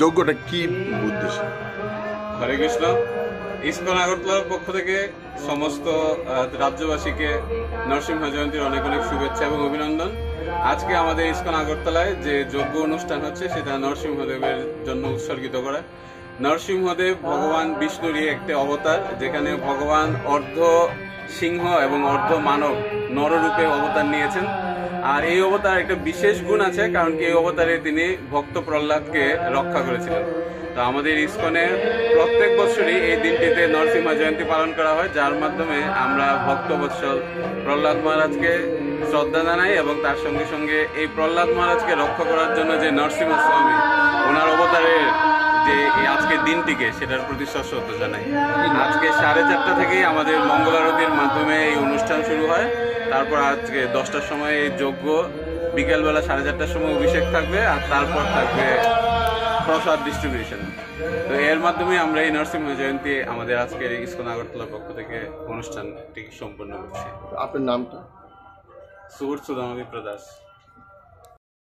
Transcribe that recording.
যজ্ঞটা কি উদ্দেশ্যে? হরে কৃষ্ণ। ইসকন আগরতলার পক্ষ থেকে সমস্ত রাজ্যবাসীকে নরসিংহ জয়ন্তীর অনেক অনেক শুভেচ্ছা এবং অভিনন্দন। আজকে আমাদের ইসকন আগরতলায় যে যজ্ঞ অনুষ্ঠান হচ্ছে সেটা নরসিংহদেবের জন্য উৎসর্গিত করা। নরসিংহদেব ভগবান বিষ্ণুরই একটি অবতার, যেখানে ভগবান অর্ধ সিংহ এবং অর্ধ মানব নররূপে অবতার নিয়েছেন। আর এই অবতার একটা বিশেষ গুণ আছে, কারণ কি এই অবতারে তিনি ভক্ত প্রহ্লাদকে রক্ষা করেছিলেন। তো আমাদের ইসকনে প্রত্যেক বছরই এই দিনটিতে নরসিংহ জয়ন্তী পালন করা হয়, যার মাধ্যমে আমরা ভক্ত বৎসল প্রহ্লাদ মহারাজকে শ্রদ্ধা জানাই এবং তার সঙ্গে সঙ্গে এই প্রহ্লাদ মহারাজকে রক্ষা করার জন্য যে নরসিংহ স্বামী ওনার অবতারের যে এই আজকের দিনটিকে সেটার প্রতি শ্রদ্ধা জানাই। আজকে 4:30 থেকেই আমাদের মঙ্গল আরতির মাধ্যমে এই অনুষ্ঠান শুরু হয়। তারপর আজকে 10টার সময় এই যজ্ঞ, বিকেলবেলা 4:30টার সময় অভিষেক থাকবে, আর তারপর থাকবে প্রসাদ ডিস্ট্রিবিউশন। তো এর মাধ্যমে আমরা এই নরসিংহ জয়ন্তী আমাদের আজকের ইসকন আগরতলার পক্ষ থেকে অনুষ্ঠানটি সম্পন্ন করছি। আপনার নামটা? সুহৃদ সুদামা বিপ্রদাস।